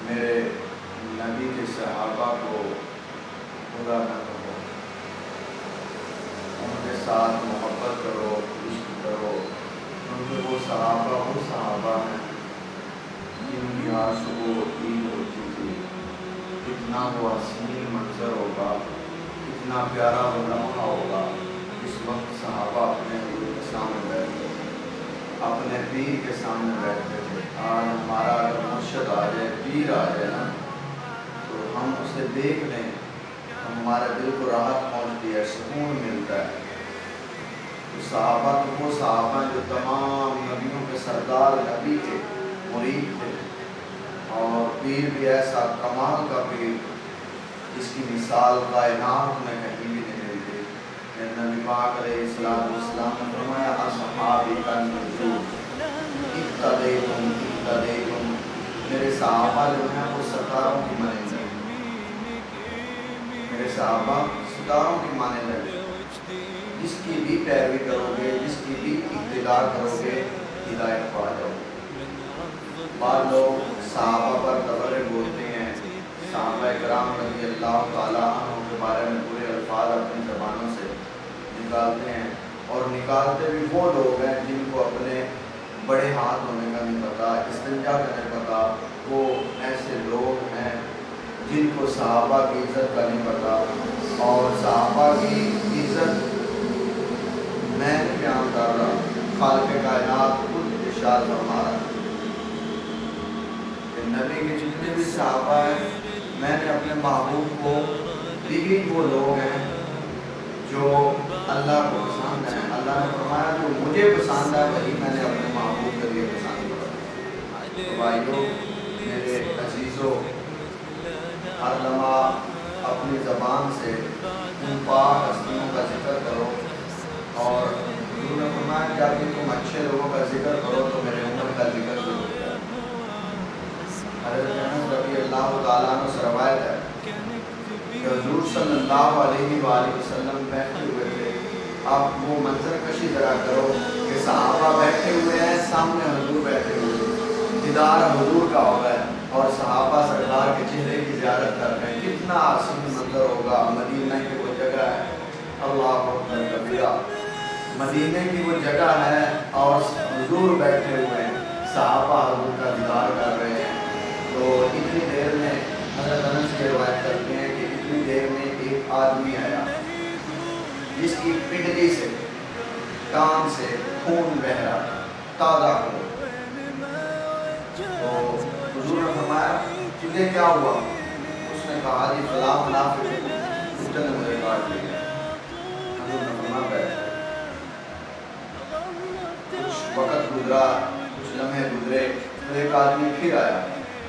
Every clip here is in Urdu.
میرے نبی کے صحابہ کو برا نہ کہو، ان کے ساتھ محبت کرو، عشق کرو، کیونکہ وہ صحابہ ہیں جن کی ہر صبح عید ہوتی تھی۔ کتنا وہ حسین منظر ہوگا، کتنا پیارا وہ لمحہ ہوگا اس وقت صحابہ اپنے حضور کے سامنے بیٹھتے تھے، اپنے پیر کے سامنے بیٹھتے تھے۔ آج ہمارا اگر مرشد آ جائے، پیر آ جائے نا، تو ہم اسے دیکھ لیں تو ہمارے دل کو راحت پہنچتی ہے، سکون ملتا ہے۔ تو صحابہ تو وہ صحابہ جو تمام نبیوں کے سردار نبی تھے، مرید تھے، اور پیر بھی ایسا کمال کا پیر جس کی مثال کائنات میں کہیں بھی نہیں ملتی۔ نبی پاک علیہ السلام نے فرمایا اصحابی النجوم اقتدیتم اقتدیتم، میرے صحابہ جو ہیں وہ ستاروں کی مانند ہیں، میرے صحابہ ستاروں کی مانند ہیں، جس کی بھی پیروی کرو گے، جس کی بھی اقتداء کرو گے، ہدایت پا جاؤ گے۔ بعض لوگ صحابہ پر تبرک بولتے ہیں، صحابہ کرام رضی اللہ تعالیٰ عنہ کے بارے میں پورے الفاظ اپنی زبانوں سے نکالتے ہیں، اور نکالتے بھی وہ لوگ ہیں جن کو اپنے بڑے ہاتھ ہونے کا نہیں پتا، استنجا کا نہیں پتا۔ وہ ایسے لوگ ہیں جن کو صحابہ کی عزت کا نہیں پتا، اور صحابہ کی عزت میں نہیں بیان کر رہا، خالق کائنات خود ارشاد فرما رہا ہے کہ نبی کے جتنے بھی صحابہ ہیں، میں نے اپنے محبوب کو دیے وہ لوگ ہیں جو اللہ کو پسند ہیں۔ اللہ نے فرمایا جو مجھے پسند ہے وہی میں نے اپنے محبوب کے لیے پسند کیا۔ تو بھائیو، میرے عزیزو، ہر لمحہ اپنی زبان سے ان پاک ہستیوں کا ذکر کرو، اور حضور نے فرمایا جب بھی تم اچھے لوگوں کا ذکر کرو تو میرے عمر کا ذکر بھی ہوتا ہے۔ حضرت انس رضی اللہ تعالیٰ عنہ سے روایت ہے کہ حضور صلی اللہ علیہ وآلہ وسلم بیٹھے ہوئے تھے۔ آپ وہ منظر کشی ذرا کرو کہ صحابہ بیٹھے ہوئے ہیں، سامنے حضور بیٹھے ہوئے ہیں، دیدار حضور کا ہو رہا ہے، اور صحابہ سرکار کے چہرے کی زیارت کر رہے ہیں۔ کتنا حسین منظر ہوگا۔ مدینہ کی وہ جگہ ہے، اللہ اکبر کبیرہ، مدینہ کی وہ جگہ ہے اور حضور بیٹھے ہوئے ہیں، صحابہ حضور کا دیدار کر رہے ہیں۔ تو اتنی دیر میں حضرت انس کی روایت کرتے ہیں کہ اتنی دیر میں ایک آدمی آیا جس کی پنڈلی سے، کان سے خون بہ رہا تھا، تازہ خون۔ تو حضور نے فرمایا تجھے کیا ہوا؟ اس نے کہا جی فلاں منافق کتے نے مجھے کاٹ لیا۔ حضور نے فرمایا بیٹھ۔ کچھ وقت گزرا، کچھ لمحے گزرے، تو ایک آدمی پھر آیا،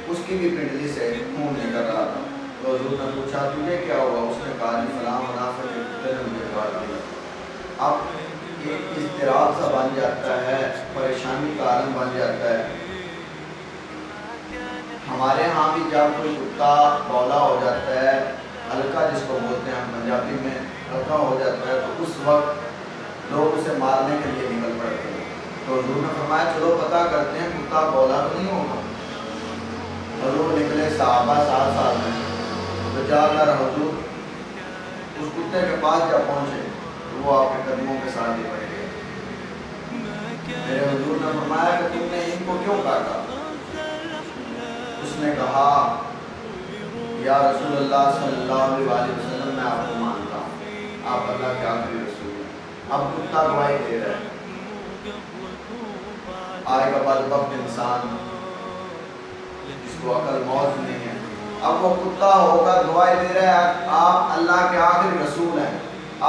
اس کی بھی پنڈلی سے خون نکل رہا تھا۔ تو حضور نے پوچھا تجھے کیا ہوا؟ اس نے کہا جی فلاں منافق کتے نے مجھے کاٹ لیا۔ اب ایک اضطراب سا بن جاتا ہے، پریشانی کا عالم بن جاتا ہے۔ ہمارے ہاں بھی جب کوئی کتا بولا ہو جاتا ہے، ہلکا جس کو بولتے ہیں پنجابی میں ہلکا ہو جاتا ہے، تو اس وقت لوگ اسے مارنے کے لیے نکل پڑتے ہیں۔ تو حضور نے فرمایا چلو پتہ کرتے ہیں کتا بولا تو نہیں ہوگا۔ حضور نکلے، صحابہ ساتھ ساتھ میں، تو جا کر حضور اس کتے کے پاس جب پہنچے تو وہ آپ کے قدموں کے ساتھ ہی بیٹھ گئے۔ میرے حضور نے فرمایا کہ تم نے ان کو کیوں کاٹا؟ اس نے کہا یا رسول اللہ صلی اللہ علیہ وسلم میں آپ کو مانتا ہوں، آپ اللہ کے آخری رسول ہیں۔ اب کتا گواہی دے رہا ہے، آئے گا بدبخت انسان جس کو عقل موت نہیں ہے، اب وہ کتا ہوگا گواہی دے رہا ہے آپ اللہ کے آخری رسول ہیں،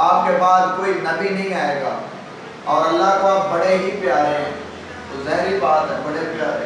آپ کے بعد کوئی نبی نہیں آئے گا، اور اللہ کو آپ بڑے ہی پیارے ہیں، تو ظاہری بات ہے بڑے پیارے